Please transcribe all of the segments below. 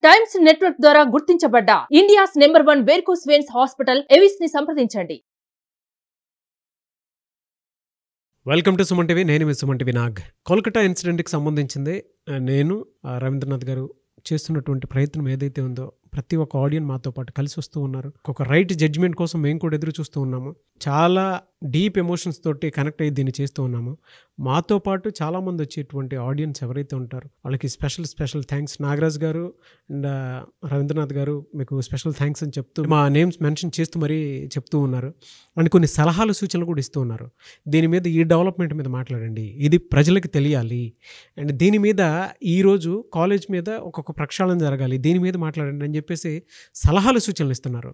Times network ద్వారా గుర్తించబడ్డ India's number 1 varicose veins hospital Avis ని సంప్రదించండి. Welcome to Suman TV. నేను మీ సుమన్ టీవీ నాగ్. కోల్కతా ఇన్సిడెంట్కి సంబంధించింది నేను రవీంద్రనాథ్ గారు చేస్తున్నటువంటి ప్రయత్నం ఏదైతే ఉందో ప్రతి ఒక్క ఆడియన్స్ మాతో పాటు కలిసి వస్తూ ఉన్నారు. ఒక రైట్ జడ్జిమెంట్ కోసం మేము కూడా ఎదురు చూస్తూ ఉన్నాము. చాలా డీప్ ఎమోషన్స్ తోటి కనెక్ట్ అయ్యి దీన్ని చేస్తూ ఉన్నాము. మాతో పాటు చాలామంది వచ్చేటువంటి ఆడియన్స్ ఎవరైతే ఉంటారో వాళ్ళకి స్పెషల్ థ్యాంక్స్. నాగరాజ్ గారు అండ్ రవీంద్రనాథ్ గారు మీకు స్పెషల్ థ్యాంక్స్ అని చెప్తూ మా నేమ్స్ మెన్షన్ చేస్తూ మరీ చెప్తూ ఉన్నారు. అండ్ కొన్ని సలహాలు సూచనలు కూడా ఇస్తూ ఉన్నారు. దీని మీద ఈ డెవలప్మెంట్ మీద మాట్లాడండి, ఇది ప్రజలకు తెలియాలి, అండ్ దీని మీద ఈరోజు కాలేజ్ మీద ఒక్కొక్క ప్రక్షాళన జరగాలి, దీని మీద మాట్లాడండి అని చెప్పేసి సలహాలు సూచనలు ఇస్తున్నారు.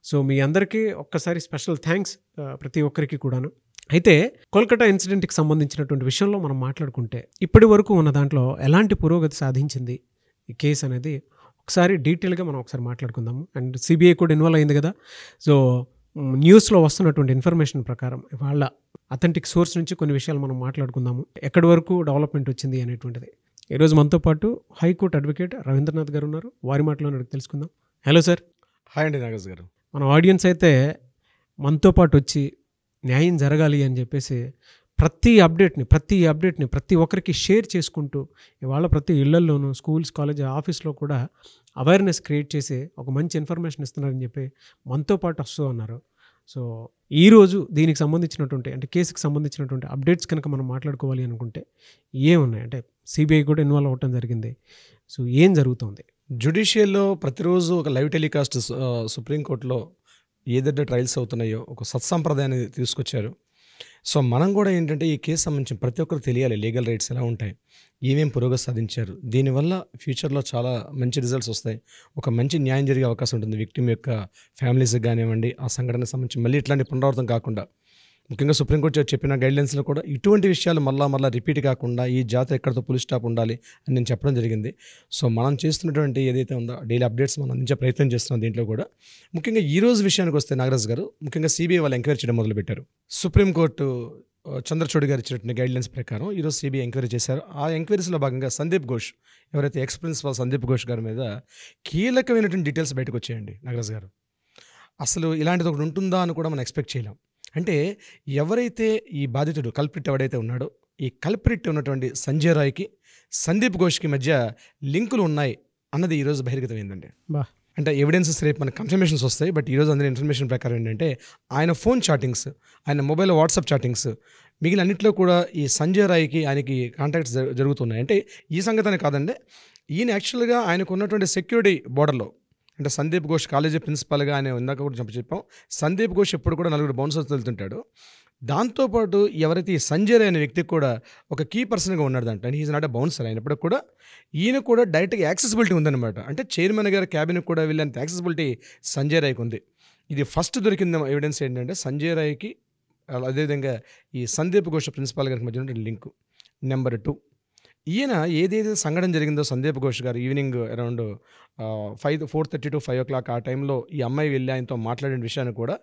సో మీ అందరికీ ఒక్కసారి స్పెషల్ థ్యాంక్స్ ప్రతి ఒక్కరికి కూడాను. అయితే కోల్కతా ఇన్సిడెంట్కి సంబంధించినటువంటి విషయంలో మనం మాట్లాడుకుంటే ఇప్పటి వరకు ఉన్న దాంట్లో ఎలాంటి పురోగతి సాధించింది ఈ కేసు అనేది ఒకసారి డీటెయిల్గా మనం ఒకసారి మాట్లాడుకుందాము. అండ్ సిబిఐ కూడా ఇన్వాల్వ్ అయింది కదా. సో న్యూస్లో వస్తున్నటువంటి ఇన్ఫర్మేషన్ ప్రకారం వాళ్ళ అథెంటిక్ సోర్స్ నుంచి కొన్ని విషయాలు మనం మాట్లాడుకుందాము. ఎక్కడి వరకు డెవలప్మెంట్ వచ్చింది అనేటువంటిది. ఈరోజు మనతో పాటు హైకోర్టు అడ్వకేట్ రవీంద్రనాథ్ గారు ఉన్నారు. వారి మాటలో తెలుసుకుందాం. Hello sir. హాయ్ అండి నాగరాజ్ గారు. మన ఆడియన్స్ అయితే మనతో పాటు వచ్చి న్యాయం జరగాలి అని చెప్పేసి ప్రతి అప్డేట్ని ప్రతి ఒక్కరికి షేర్ చేసుకుంటూ ఇవాళ ప్రతి ఇళ్లల్లోనూ స్కూల్స్, కాలేజ్, ఆఫీస్లో కూడా అవేర్నెస్ క్రియేట్ చేసి ఒక మంచి ఇన్ఫర్మేషన్ ఇస్తున్నారని చెప్పి మనతో పాటు వస్తూ ఉన్నారు. సో ఈరోజు దీనికి సంబంధించినటువంటి అంటే కేసుకి సంబంధించినటువంటి అప్డేట్స్ కనుక మనం మాట్లాడుకోవాలి అనుకుంటే ఏమున్నాయి అంటే సిబిఐ కూడా ఇన్వాల్వ్ అవ్వటం జరిగింది. సో ఏం జరుగుతుంది? జ్యుడిషియల్లో ప్రతిరోజు ఒక లైవ్ టెలికాస్ట్ సుప్రీంకోర్టులో ఏదైతే ట్రయల్స్ అవుతున్నాయో ఒక సత్సంప్రదాయాన్ని తీసుకొచ్చారు. సో మనం కూడా ఏంటంటే ఈ కేసు సంబంధించి ప్రతి ఒక్కరు తెలియాలి, లీగల్ రైట్స్ ఎలా ఉంటాయి, ఏమేమి పురోగతి సాధించారు, దీనివల్ల ఫ్యూచర్లో చాలా మంచి రిజల్ట్స్ వస్తాయి, ఒక మంచి న్యాయం జరిగే అవకాశం ఉంటుంది విక్టిమ్ యొక్క ఫ్యామిలీస్కి కానివ్వండి. ఆ సంఘటనకు సంబంధించి మళ్ళీ ఇట్లాంటి పునరావృతం కాకుండా ముఖ్యంగా సుప్రీంకోర్టు చెప్పిన గైడ్లైన్స్లో కూడా ఇటువంటి విషయాలు మళ్ళా రిపీట్ కాకుండా ఈ జాతర ఎక్కడితో పులి స్టాప్ ఉండాలి అని నేను చెప్పడం జరిగింది. సో మనం చేస్తున్నటువంటి ఏదైతే ఉందో డైలీ అప్డేట్స్ మనం అందించే ప్రయత్నం చేస్తున్నాం. దీంట్లో కూడా ముఖ్యంగా ఈ రోజు విషయానికి వస్తే నాగరాజ్ గారు ముఖ్యంగా సిబిఐ వాళ్ళు ఎంక్వైరీ చేయడం మొదలుపెట్టారు. సుప్రీంకోర్టు చంద్రచూడ్ గారు ఇచ్చినటువంటి గైడ్లైన్స్ ప్రకారం ఈరోజు సిబిఐ ఎంక్వైరీ చేశారు. ఆ ఎంక్వైరీస్లో భాగంగా సందీప్ ఘోష్, ఎవరైతే ఎక్స్ ప్రిన్సిపాల్ సందీప్ ఘోష్ గారి మీద కీలకమైనటువంటి డీటెయిల్స్ బయటకు వచ్చాయండి నాగరాజ్ గారు. అసలు ఇలాంటిది ఒకటి ఉంటుందా అని కూడా మనం ఎక్స్పెక్ట్ చేయలేం. అంటే ఎవరైతే ఈ బాధితుడు కల్ప్రిట్ ఎవడైతే ఉన్నాడో ఈ కల్ప్రిట్ ఉన్నటువంటి సంజయ్ రాయ్కి సందీప్ ఘోష్కి మధ్య లింకులు ఉన్నాయి అన్నది ఈరోజు బహిర్గతమైందండి. అంటే ఎవిడెన్సెస్ రేపు మనకు కన్ఫర్మేషన్స్ వస్తాయి. బట్ ఈరోజు అందరి ఇన్ఫర్మేషన్ ప్రకారం ఏంటంటే ఆయన ఫోన్ చాటింగ్స్, ఆయన మొబైల్ వాట్సాప్ చాటింగ్స్, మిగిలిన అన్నింటిలో కూడా ఈ సంజయ్ రాయ్కి ఆయనకి కాంటాక్ట్స్ జరుగుతున్నాయి. అంటే ఈ సంగతి కాదండి, ఈయన యాక్చువల్గా ఆయనకు ఉన్నటువంటి సెక్యూరిటీ బోర్డర్లో అంటే సందీప్ ఘోష్ కాలేజీ ప్రిన్సిపాల్గా ఆయన ఇందాక కూడా చెప్పాం. సందీప్ ఘోష్ ఎప్పుడు కూడా 4 బౌన్సర్స్ వెళ్తుంటాడు. దాంతోపాటు ఎవరైతే ఈ సంజయ్ అనే వ్యక్తికి కూడా ఒక కీ పర్సన్గా ఉన్నాడు దాంట్లో. And is not a bouncer అయినప్పటికీ కూడా ఈయన కూడా డైరెక్ట్గా యాక్సెసిబిలిటీ ఉందన్నమాట. అంటే చైర్మన్ గారి క్యాబిన్కి కూడా వెళ్ళేంత యాక్సెసిబిలిటీ సంజయ్ రాయ్కి ఉంది. ఇది ఫస్ట్ దొరికింది ఎవిడెన్స్ ఏంటంటే సంజయ్ రాయ్కి అదేవిధంగా ఈ సందీప్ ఘోష్ ప్రిన్సిపాల్ గారికి మధ్య ఉన్న లింకు. నెంబర్ 2, ఈయన ఏదైతే సంఘటన జరిగిందో సందీప్ ఘోష్ గారు ఈవినింగ్ అరౌండ్ 4:30 to 5 o'clock ఆ టైంలో ఈ అమ్మాయి వెళ్ళి ఆయనతో మాట్లాడిన విషయాన్ని కూడా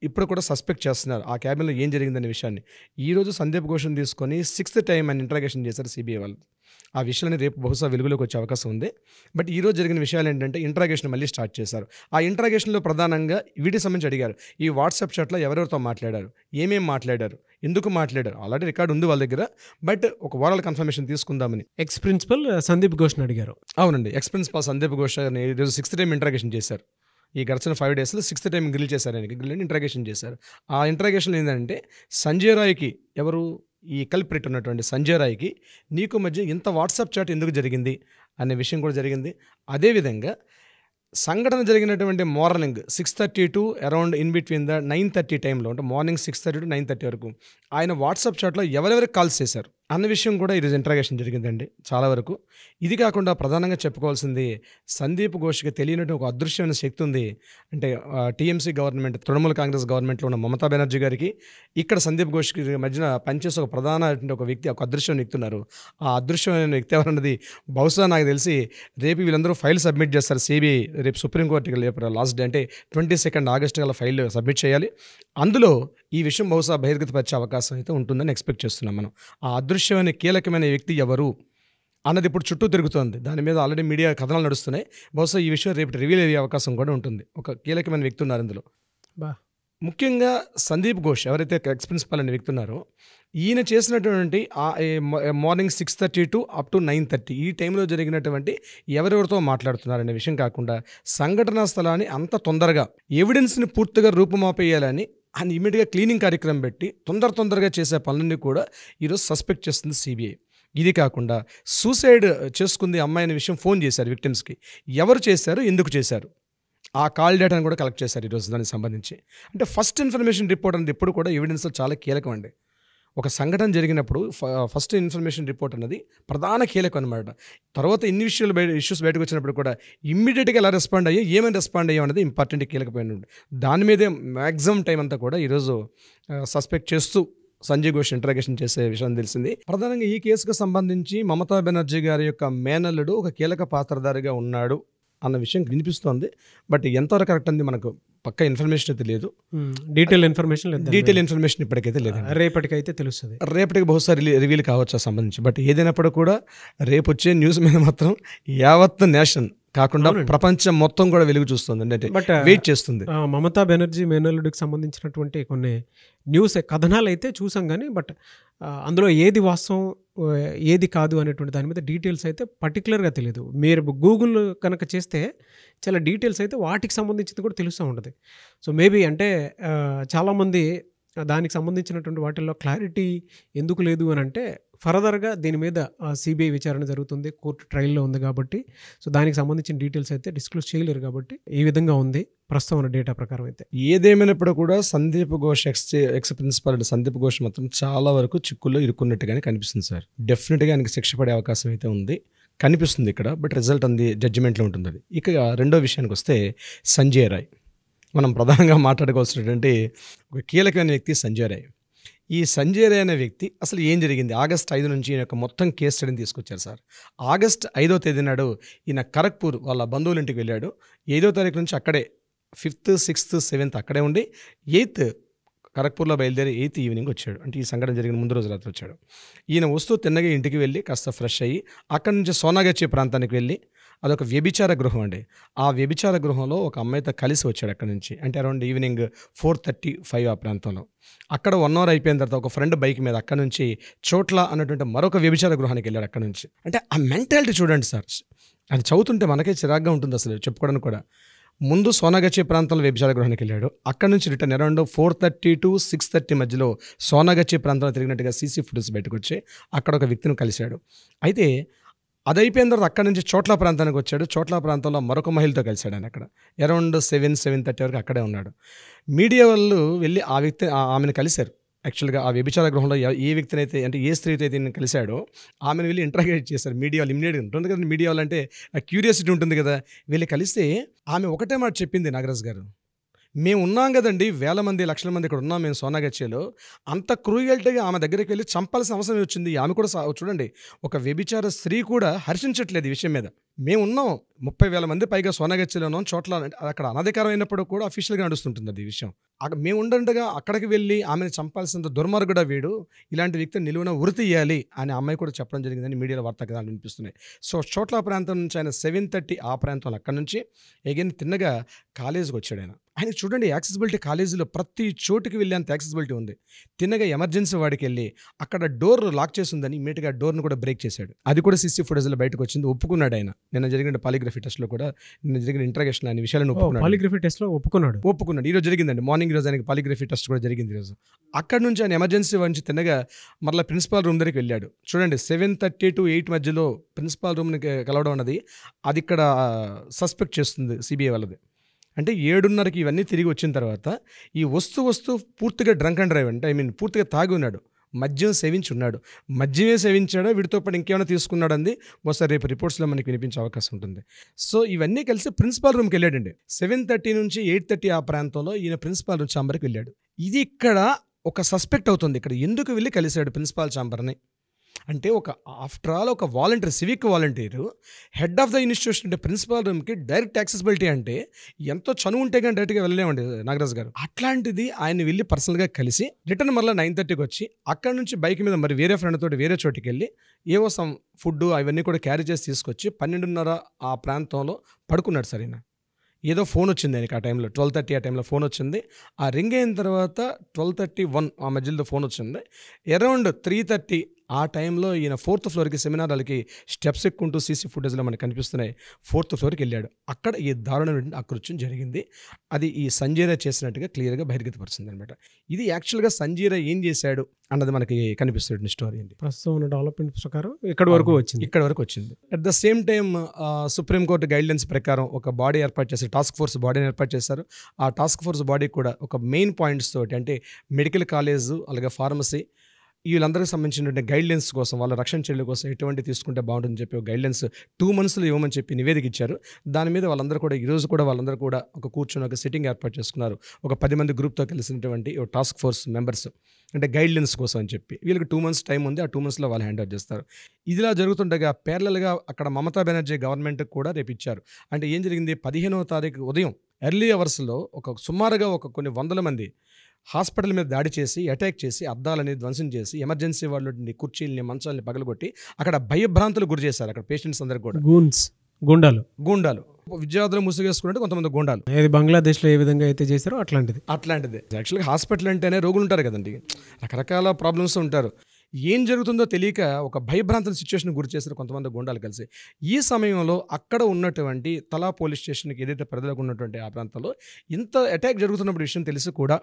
ఇప్పుడు కూడా సస్పెక్ట్ చేస్తున్నారు. ఆ క్యాబిన్లో ఏం జరిగిందనే విషయాన్ని ఈరోజు సందీప్ ఘోష్ని తీసుకొని 6th టైం అని ఇంట్రాగేషన్ చేశారు సిబిఐ వాళ్ళు. ఆ విషయాన్ని రేపు బహుశా వెలుగులోకి వచ్చే అవకాశం ఉంది. బట్ ఈరోజు జరిగిన విషయాలు ఏంటంటే ఇంట్రాగేషన్ మళ్ళీ స్టార్ట్ చేశారు. ఆ ఇంట్రాగేషన్లో ప్రధానంగా వీటికి సంబంధించి అడిగారు. ఈ వాట్సాప్ చాట్లో ఎవరెవరితో మాట్లాడారు, ఏమేమి మాట్లాడారు, ఎందుకు మాట్లాడారు, ఆల్రెడీ రికార్డు ఉంది వాళ్ళ దగ్గర. బట్ ఒక ఓవరాల్ కన్ఫర్మేషన్ తీసుకుందామని ఎక్స్ ప్రిన్సిపల్ సందీప్ ఘోష్ని అడిగారు. అవునండి, ఎక్స్ ప్రిన్సిపల్ సందీప్ ఘోష్ ఈరోజు 6th టైం ఇంట్రాగేషన్ చేశారు. ఈ గడిచిన 5 daysలో 6th టైం గ్రిల్ చేశారు. ఆయనకి గ్రిల్ ఇంట్రాగేషన్ చేశారు. ఆ ఇంట్రాగేషన్లో ఏంటంటే సంజయ్ రాయ్కి, ఎవరు ఈ కల్ప్రిట్ ఉన్నటువంటి సంజయ్ రాయ్కి నీకు మధ్య ఇంత వాట్సాప్ చాట్ ఎందుకు జరిగింది అనే విషయం కూడా జరిగింది. అదేవిధంగా సంఘటన జరిగినటువంటి morning 6:30 to around in between the 9:30 టైంలో, అంటే మార్నింగ్ 6:30 to 9:30 వరకు ఆయన వాట్సాప్ చాట్లో ఎవరెవరికి కాల్స్ చేశారు అన్న విషయం కూడా ఈరోజు ఇంట్రాగేషన్ జరిగిందండి చాలా వరకు. ఇది కాకుండా ప్రధానంగా చెప్పుకోవాల్సింది సందీప్ ఘోష్కి తెలియనట్టు ఒక అదృశ్యమైన శక్తి ఉంది. అంటే టీఎంసీ గవర్నమెంట్, తృణమూల్ కాంగ్రెస్ గవర్నమెంట్లో ఉన్న మమతా బెనర్జీ గారికి ఇక్కడ సందీప్ ఘోష్కి మధ్యన పనిచేసే ఒక ప్రధానమైన ఒక వ్యక్తి, ఒక అదృశ్యమైన వ్యక్తి ఉన్నారు. ఆ అదృశ్యమైన వ్యక్తి ఎవరన్నది బహుశా నాకు తెలిసి రేపు వీళ్ళందరూ ఫైల్ సబ్మిట్ చేస్తారు సిబిఐ. రేపు సుప్రీంకోర్టుకి రేపు లాస్ట్ డే అంటే 22nd August గల ఫైల్ సబ్మిట్ చేయాలి. అందులో ఈ విషయం బహుశా బహిర్గతపరిచే అవకాశం అయితే ఉంటుందని ఎక్స్పెక్ట్ చేస్తున్నాం మనం. ఆ అదృశ్యమైన కీలకమైన వ్యక్తి ఎవరు అన్నది ఇప్పుడు చుట్టూ తిరుగుతోంది. దాని మీద ఆల్రెడీ మీడియా కథనాలు నడుస్తున్నాయి. బహుశా ఈ విషయం రేపు రివీల్ అయ్యే అవకాశం కూడా ఉంటుంది. ఒక కీలకమైన వ్యక్తి ఉన్నారు ఇందులో. బా ముఖ్యంగా సందీప్ ఘోష్ ఎవరైతే ఎక్స్ ప్రిన్సిపాల్ అనే వ్యక్తి ఉన్నారో, ఈయన చేసినటువంటి మార్నింగ్ 6:30 టు అప్ టు 9:30 ఈ టైంలో జరిగినటువంటి ఎవరెవరితో మాట్లాడుతున్నారనే విషయం కాకుండా సంఘటనా స్థలాన్ని అంత తొందరగా ఎవిడెన్స్ని పూర్తిగా రూపుమాపేయాలని ఆయన ఇమీడియట్గా క్లీనింగ్ కార్యక్రమం పెట్టి తొందరగా చేసే పనులన్నీ కూడా ఈరోజు సస్పెక్ట్ చేస్తుంది సిబిఐ. ఇది కాకుండా సూసైడ్ చేసుకుంది అమ్మాయి అనే విషయం ఫోన్ చేశారు విక్టిమ్స్కి. ఎవరు చేశారు, ఎందుకు చేశారు, ఆ కాల్ డేటాను కూడా కలెక్ట్ చేశారు ఈరోజు దానికి సంబంధించి. అంటే ఫస్ట్ ఇన్ఫర్మేషన్ రిపోర్ట్ అనేది ఎప్పుడు కూడా ఎవిడెన్స్లో చాలా కీలకం అండి. ఒక సంఘటన జరిగినప్పుడు ఫస్ట్ ఇన్ఫర్మేషన్ రిపోర్ట్ అనేది ప్రధాన కీలకం అనమాట. తర్వాత ఇన్ని ఇష్యూస్ బయటకు వచ్చినప్పుడు కూడా ఇమ్మీడియట్గా ఎలా రెస్పాండ్ అయ్యో, ఏమైనా రెస్పాండ్ అయ్యో అనేది ఇంపార్టెంట్ కీలకమైన. దాని మీదే మ్యాక్సిమం టైం అంతా కూడా ఈరోజు సస్పెక్ట్ చేస్తూ సంజయ్ ఘోష్ ఇంట్రాగేషన్ చేసే విషయం తెలిసింది. ప్రధానంగా ఈ కేసుకు సంబంధించి మమతా బెనర్జీ గారి యొక్క మేనల్లుడు ఒక కీలక పాత్రధారిగా ఉన్నాడు అన్న విషయం వినిపిస్తోంది. బట్ ఎంతవరకు కరెక్ట్ అంది మనకు పక్క ఇన్ఫర్మేషన్ అయితే లేదు. డీటెయిల్ ఇన్ఫర్మేషన్ ఇప్పటికైతే లేదు. రేపటికైతే తెలుస్తుంది. రేపటికి బహుశా రివీల్ కావచ్చు ఆ సంబంధించి. బట్ ఏదైనప్పుడు కూడా రేపు వచ్చే న్యూస్ మీద మాత్రం యావత్ నేషన్ కాకుండా ప్రపంచం మొత్తం కూడా వెలుగు చూస్తుంది, అంటే బట్ వెయిట్ చేస్తుంది. మమతా బెనర్జీ మేనల్లుడికి సంబంధించినటువంటి కొన్ని న్యూస్ కథనాలు అయితే చూసాం కానీ బట్ అందులో ఏది వాస్తవం ఏది కాదు అనేటువంటి దాని మీద డీటెయిల్స్ అయితే పర్టికులర్గా తెలియదు. మీరు గూగుల్ కనుక చేస్తే చాలా డీటెయిల్స్ అయితే వాటికి సంబంధించింది కూడా తెలుస్తూ ఉంటుంది. సో మేబీ అంటే చాలామంది దానికి సంబంధించినటువంటి వాటిల్లో క్లారిటీ ఎందుకు లేదు అని అంటే ఫర్దర్గా దీని మీద సిబిఐ విచారణ జరుగుతుంది, కోర్టు ట్రయల్లో ఉంది కాబట్టి సో దానికి సంబంధించిన డీటెయిల్స్ అయితే డిస్క్లోజ్ చేయలేరు కాబట్టి ఈ విధంగా ఉంది ప్రస్తుతం ఉన్న డేటా ప్రకారం. అయితే ఏదేమైనప్పుడు కూడా సందీప్ ఘోష్ ఎక్స్ ప్రిన్సిపల్ సందీప్ ఘోష్ మాత్రం చాలా వరకు చిక్కుల్లో ఇరుక్కున్నట్టుగానే కనిపిస్తుంది సార్. డెఫినెట్గా ఆయనకి శిక్ష పడే అవకాశం అయితే ఉంది కనిపిస్తుంది ఇక్కడ. బట్ రిజల్ట్ అంది జడ్జిమెంట్లో ఉంటుంది అది. ఇక రెండో విషయానికి వస్తే సంజయ్ రాయ్, మనం ప్రధానంగా మాట్లాడుకోవాల్సినటువంటి ఒక కీలకమైన వ్యక్తి సంజయ్ రాయ్. ఈ సంజయ్ రాయ్ అనే వ్యక్తి అసలు ఏం జరిగింది, ఆగస్ట్ 5 నుంచి ఈయన యొక్క మొత్తం కేసు స్టడీని తీసుకొచ్చారు సార్. ఆగస్ట్ 5వ తేదీ నాడు ఈయన ఖరగ్పూర్ వాళ్ళ బంధువుల ఇంటికి వెళ్ళాడు. 5వ తారీఖు నుంచి అక్కడే 5th, 6th, 7th అక్కడే ఉండి 8th ఖరగ్పూర్లో బయలుదేరి 8th ఈవినింగ్ వచ్చాడు. అంటే ఈ సంఘటన జరిగిన ముందు రోజు రాత్రి వచ్చాడు. ఈయన వస్తూ తిన్నగా ఇంటికి వెళ్ళి కాస్త ఫ్రెష్ అయ్యి అక్కడి నుంచి సోనాగచ్చి ప్రాంతానికి వెళ్ళి, అదొక వ్యభిచార గృహం అండి. ఆ వ్యభిచార గృహంలో ఒక అమ్మాయితో కలిసి వచ్చాడు అక్కడి నుంచి. అంటే అరౌండ్ ఈవినింగ్ 4:35 ఆ ప్రాంతంలో. అక్కడ 1 hour అయిపోయిన తర్వాత ఒక ఫ్రెండ్ బైక్ మీద అక్కడ నుంచి చోట్ల అన్నటువంటి మరొక వ్యభిచార గృహానికి వెళ్ళాడు అక్కడ నుంచి. అంటే ఆ మెంటాలిటీ చూడండి సార్, అది చదువుతుంటే మనకే చిరాగ్గా ఉంటుంది అసలు చెప్పుకోవడానికి కూడా. ముందు సోనాగచ్చి ప్రాంతంలో వ్యభిచార గృహానికి వెళ్ళాడు. అక్కడ నుంచి రిటర్న్ అరౌండ్ 4:30 to 6:30 మధ్యలో సోనాగచ్చి ప్రాంతంలో తిరిగినట్టుగా సీసీ ఫుటేజ్ బయటకు వచ్చి అక్కడ ఒక వ్యక్తిని కలిశాడు. అయితే అది అయిపోయిన తర్వాత అక్కడ నుంచి చోట్ల ప్రాంతానికి వచ్చాడు. చోట్ల ప్రాంతంలో మరొక మహిళతో కలిశాడు ఆయన. అక్కడ అరౌండ్ 7:30 వరకు అక్కడే ఉన్నాడు. మీడియా వాళ్ళు వెళ్ళి ఆమెను కలిశారు. యాక్చువల్గా ఆ వ్యభిచార గృహంలో ఏ వ్యక్తిని అయితే, అంటే ఏ స్త్రీతో అయితే నేను కలిశాడో ఆమెను వెళ్ళి ఇంట్రాగేట్ చేశారు మీడియా వాళ్ళు. ఇమ్మీడియట్గా ఉంటుంది కదా మీడియా వాళ్ళు, అంటే క్యూరియాసిటీ ఉంటుంది కదా. వెళ్ళి కలిస్తే ఆమె ఒకటే మాట చెప్పింది, నాగరాజ్ గారు, మేము ఉన్నాం కదండి, 1000 మంది 1,00,000 మంది ఇక్కడ ఉన్నాం మేము సోనాగచ్చేలో, అంత క్రూయల్టీగా ఆమె దగ్గరికి వెళ్ళి చంపాల్సిన అవసరం వచ్చింది. ఆమె కూడా చూడండి, ఒక వ్యభిచార స్త్రీ కూడా హర్షించట్లేదు ఈ విషయం మీద. మేము ఉన్నాం 30,000 మంది పైగా సోనాగచ్చేలో ఉన్నాం, చోట్ల అక్కడ అనధికారం అయినప్పుడు కూడా అఫీషియల్గా నడుస్తుంటుంది అది విషయం. మేము ఉండగా అక్కడికి వెళ్ళి ఆమెను చంపాల్సినంత దుర్మార్గుడా వీడు, ఇలాంటి వ్యక్తిని నిలువున ఉరి తీయాలి అని అమ్మాయి కూడా చెప్పడం జరిగిందని మీడియాలో వార్తా కథనాలు వినిపిస్తున్నాయి. సో చోట్ల ప్రాంతం నుంచి ఆయన 7:30 ఆ ప్రాంతంలో అక్కడి నుంచి ఎగైన్ తిన్నగా కాలేజీకి వచ్చాడు ఆయన. ఆయన చూడండి యాక్సెసిబిలిటీ కాలేజీలో ప్రతి చోటుకి వెళ్ళేంత యాక్సెసిబిలిటీ ఉంది. తిన్నగా ఎమర్జెన్సీ వాడికి వెళ్ళి అక్కడ డోర్ లాక్ చేసి ఉందని ఇమీడియట్గా డోర్ను కూడా బ్రేక్ చేశాడు. అది కూడా సీసీ ఫుటేజ్లో బయటకు వచ్చింది. ఒప్పుకున్నాడు ఆయన. నిన్న జరిగిన పాలిగ్రఫీ టెస్ట్లో కూడా, నిన్న జరిగిన ఇంట్రాగేషన్ అనే విషయాలను ఒప్పుకున్నాడు. పాలిగ్రఫీ టెస్ట్లో ఒప్పుకున్నాడు. ఈరోజు జరిగిందండి, మార్నింగ్ ఈరోజు ఆయనకి పాలిగ్రఫీ టెస్ట్ కూడా జరిగింది ఈరోజు. అక్కడ నుంచి ఆయన ఎమర్జెన్సీ నుంచి తిన్నగా మరలా ప్రిన్సిపాల్ రూమ్ దగ్గరికి వెళ్ళాడు. చూడండి 7:30 to 8 మధ్యలో ప్రిన్సిపాల్ రూమ్ని కలవడం అన్నది అది ఇక్కడ సస్పెక్ట్ చేస్తుంది సిబిఐ వాళ్ళది. అంటే 7:30కి ఇవన్నీ తిరిగి వచ్చిన తర్వాత ఈ వస్తూ పూర్తిగా డ్రంక్ అండ్ డ్రైవ్, అంటే పూర్తిగా తాగి ఉన్నాడు, మద్యం సేవించి ఉన్నాడు. మద్యమే సేవించాడో వీటితో పాటు ఇంకేమైనా తీసుకున్నాడు అంది బహుశా రేపు రిపోర్ట్స్లో మనకి వినిపించే అవకాశం ఉంటుంది. సో ఇవన్నీ కలిసి ప్రిన్సిపాల్ రూమ్కి వెళ్ళాడండి. 7:30 నుంచి 8:30 ఆ ప్రాంతంలో ఈయన ప్రిన్సిపాల్ రూమ్ ఛాంబర్కి వెళ్ళాడు. ఇది ఇక్కడ ఒక సస్పెక్ట్ అవుతుంది. ఇక్కడ ఎందుకు వెళ్ళి కలిశాడు ప్రిన్సిపాల్ ఛాంబర్ని, అంటే ఒక ఆఫ్టర్ ఆల్ ఒక volunteer, civic volunteer head of the institution అంటే ప్రిన్సిపాల్ రూమ్కి డైరెక్ట్ యాక్సెసిబిలిటీ అంటే ఎంతో చనువు ఉంటే కానీ డైరెక్ట్గా వెళ్ళలేమండి నాగరాజు గారు. అట్లాంటిది ఆయన వెళ్ళి పర్సనల్గా కలిసి రిటర్న్ మళ్ళీ 9:30కి వచ్చి అక్కడ నుంచి బైక్ మీద మరి వేరే ఫ్రెండ్ తోటి వేరే చోటికి వెళ్ళి ఏవో సమ్ ఫుడ్ అవన్నీ కూడా క్యారీ చేసి తీసుకొచ్చి 12:30 ఆ ప్రాంతంలో పడుకున్నాడు సార్. ఏదో ఫోన్ వచ్చింది ఆయనకి ఆ టైంలో 12:30 ఆ టైంలో ఫోన్ వచ్చింది. ఆ రింగ్ అయిన తర్వాత 12:31 ఆ మధ్యలో ఫోన్ వచ్చింది. అరౌండ్ 3:30 ఆ టైంలో ఈయన 4th ఫ్లోర్కి సెమినార్ వాళ్ళకి స్టెప్స్ ఎక్కుంటూ సీసీ ఫుటేజ్లో మనకు కనిపిస్తున్నాయి 4th ఫ్లోర్కి వెళ్ళాడు. అక్కడ ఈ దారుణమైన అకృత్యం జరిగింది. అది ఈ సంజీరా చేసినట్టుగా క్లియర్గా బహిర్గతపరుస్తుంది అనమాట. ఇది యాక్చువల్గా సంజీరా ఏం చేశాడు అన్నది మనకి కనిపిస్తుంది స్టోరీ అండి. ప్రస్తుతం ఉన్న డెవలప్మెంట్ ప్రకారం ఇక్కడ వరకు వచ్చింది. At the same time supreme court guidelines ప్రకారం ఒక బాడీ ఏర్పాటు చేశారు, టాస్క్ ఫోర్స్ బాడీని ఏర్పాటు చేశారు. ఆ టాస్క్ ఫోర్స్ బాడీ కూడా ఒక మెయిన్ పాయింట్స్ తోటి అంటే మెడికల్ కాలేజ్ అలాగే ఫార్మసీ వీళ్ళందరికీ సంబంధించిన గైడ్లైన్స్ కోసం, వాళ్ళ రక్షణ చర్యల కోసం ఎటువంటి తీసుకుంటే బాగుంటుందని చెప్పి ఒక గైడ్లైన్స్ 2 monthsలో ఇవ్వమని చెప్పి నివేదిక ఇచ్చారు. దాని మీద వాళ్ళందరూ కూడా ఈరోజు కూడా వాళ్ళందరూ కూడా ఒక కూర్చొని ఒక సిట్టింగ్ ఏర్పాటు చేసుకున్నారు. ఒక 10 మంది గ్రూప్తో కలిసినటువంటి ఒక టాస్క్ ఫోర్స్ మెంబర్స్ అంటే గైడ్లైన్స్ కోసం అని చెప్పి. వీళ్ళకి 2 months టైం ఉంది. ఆ 2 monthsలో వాళ్ళు హ్యాండ్ ఓవర్ చేస్తారు. ఇదిలా జరుగుతుండగా ప్యారలల్గా అక్కడ మమతా బెనర్జీ గవర్నమెంట్కి కూడా రేపు ఇచ్చారు. అంటే ఏం జరిగింది, 15వ తారీఖు ఉదయం ఎర్లీ అవర్స్లో సుమారుగా కొన్ని వందల మంది హాస్పిటల్ మీద దాడి చేసి అటాక్ చేసి అద్దాలని ధ్వంసం చేసి ఎమర్జెన్సీ వాళ్ళని కుర్చీలని మంచాలని పగలగొట్టి అక్కడ భయభ్రాంతులు గురి చేశారు. అక్కడ పేషెంట్స్ అందరికి కూడా గూండాలు విద్యార్థులు ముసుగేసుకున్నట్టు కొంతమంది గూండాలు. బంగ్లాదేశ్లో ఏ విధంగా అయితే చేశారో అట్లాంటిది. యాక్చువల్గా హాస్పిటల్ అంటేనే రోగులు ఉంటారు కదండి, రకరకాల ప్రాబ్లమ్స్ ఉంటారు. ఏం జరుగుతుందో తెలియక ఒక భయభ్రాంతుల సిచ్యువేషన్ గురి చేశారు కొంతమంది గుండాలు కలిసి. ఈ సమయంలో అక్కడ ఉన్నటువంటి తలా పోలీస్ స్టేషన్కి ఏదైతే పరిధిలోకి ఉన్నటువంటి ఆ ప్రాంతంలో ఇంత అటాక్ జరుగుతున్నప్పుడు విషయం తెలిసి కూడా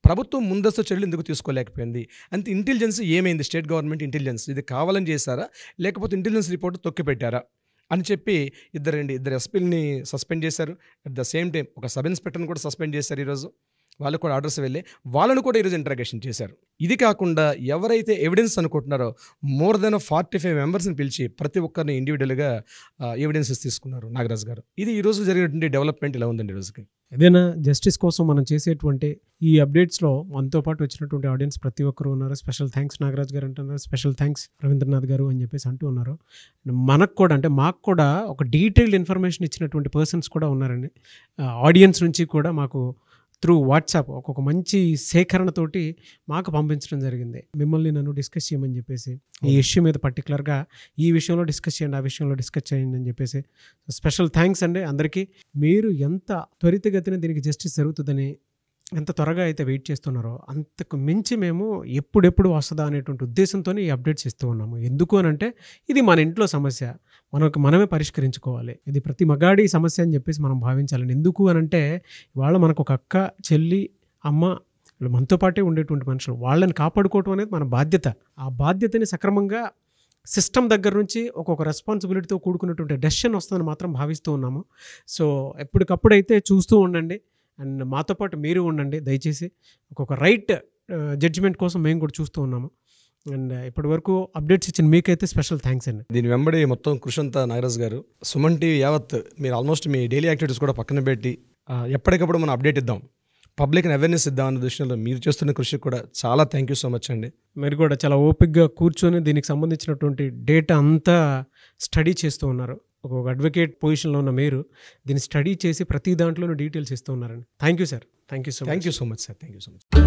ప్రభుత్వం ముందస్తు చర్యలు ఎందుకు తీసుకోలేకపోయింది? అంతే ఇంటెలిజెన్స్ ఏమైంది? స్టేట్ గవర్నమెంట్ ఇంటెలిజెన్స్ ఇది కావాలని చేశారా లేకపోతే ఇంటెలిజెన్స్ రిపోర్ట్ తొక్కిపెట్టారా అని చెప్పి ఇద్దరు ఎస్పీలని సస్పెండ్ చేశారు. అట్ ద సేమ్ టైం ఒక సబ్ ఇన్స్పెక్టర్ని కూడా సస్పెండ్ చేశారు. ఈరోజు వాళ్ళకు కూడా ఆర్డర్స్ వెళ్ళి వాళ్ళను కూడా ఈరోజు ఇంటరాగేషన్ చేశారు. ఇది కాకుండా ఎవరైతే ఎవిడెన్స్ అనుకుంటున్నారో మోర్ దెన్ 45 మెంబర్స్ని పిలిచి ప్రతి ఒక్కరిని ఇండివిజువల్గా ఎవిడెన్సెస్ తీసుకున్నారు నాగరాజు గారు. ఇది ఈరోజు జరిగినటువంటి డెవలప్మెంట్ ఇలా ఉందండి. ఈరోజుకి ఏదైనా జస్టిస్ కోసం మనం చేసేటువంటి ఈ అప్డేట్స్లో మనతో పాటు వచ్చినటువంటి ఆడియన్స్ ప్రతి ఒక్కరు ఉన్నారు. స్పెషల్ థ్యాంక్స్ నాగరాజ్ గారు అంటున్నారు, స్పెషల్ థ్యాంక్స్ రవీంద్రనాథ్ గారు అని చెప్పేసి అంటూ ఉన్నారు. మనకు కూడా అంటే మాకు కూడా ఒక డీటెయిల్డ్ ఇన్ఫర్మేషన్ ఇచ్చినటువంటి పర్సన్స్ కూడా ఉన్నారండి. ఆడియన్స్ నుంచి కూడా మాకు త్రూ వాట్సాప్ ఒక్కొక్క మంచి సేకరణతోటి మాకు పంపించడం జరిగింది. మిమ్మల్ని నన్ను డిస్కస్ చేయమని చెప్పేసి ఈ ఇష్యూ మీద పర్టికులర్గా ఈ విషయంలో డిస్కస్ చేయండి, ఆ విషయంలో డిస్కస్ చేయండి అని చెప్పేసి స్పెషల్ థ్యాంక్స్ అండి అందరికీ. మీరు ఎంత త్వరితగతిన దీనికి జస్టిస్ జరుగుతుందని ఎంత త్వరగా అయితే వెయిట్ చేస్తున్నారో అంతకు మించి మేము ఎప్పుడెప్పుడు వస్తుందా అనేటువంటి ఉద్దేశంతో ఈ అప్డేట్స్ ఇస్తూ ఉన్నాము. ఎందుకు అని అంటే ఇది మన ఇంట్లో సమస్య, మనమే పరిష్కరించుకోవాలి. ఇది ప్రతి మగాడి సమస్య అని చెప్పేసి మనం భావించాలని. ఎందుకు అని అంటే ఇవాళ మనకు ఒక అక్క, చెల్లి, అమ్మ మనతో పాటే ఉండేటువంటి మనుషులు, వాళ్ళని కాపాడుకోవటం అనేది మన బాధ్యత. ఆ బాధ్యతని సక్రమంగా సిస్టమ్ దగ్గర నుంచి ఒక్కొక్క రెస్పాన్సిబిలిటీతో కూడుకున్నటువంటి డెసిషన్ వస్తుందని మాత్రం భావిస్తూ ఉన్నాము. సో ఎప్పటికప్పుడు అయితే చూస్తూ ఉండండి అండ్ మాతో పాటు మీరు ఉండండి దయచేసి. ఒక్కొక్క రైట్ జడ్జిమెంట్ కోసం మేము కూడా చూస్తూ ఉన్నాము. అండ్ ఇప్పటి వరకు అప్డేట్స్ ఇచ్చిన మీకైతే స్పెషల్ థ్యాంక్స్ అండి. దీని వెంబడి మొత్తం కృషి అంతా నాగరాజ్ గారు, సుమన్ టీవీ యావత్ మీరు ఆల్మోస్ట్ మీ డైలీ యాక్టివిటీస్ కూడా పక్కన పెట్టి ఎప్పటికప్పుడు మనం అప్డేట్ ఇద్దాం, పబ్లిక్ని అవేర్నెస్ ఇద్దాం అన్న దృష్టిలో మీరు చేస్తున్న కృషికి కూడా చాలా థ్యాంక్ యూ సో మచ్ అండి. మీరు కూడా చాలా ఓపిక్గా కూర్చొని దీనికి సంబంధించినటువంటి డేటా అంతా స్టడీ చేస్తూ ఉన్నారు. ఒక అడ్వకేట్ పొజిషన్లో ఉన్న మీరు దీన్ని స్టడీ చేసి ప్రతి దాంట్లోనూ డీటెయిల్స్ ఇస్తూ ఉన్నారండి. Thank you sir. Thank you so much sir. Thank you so much.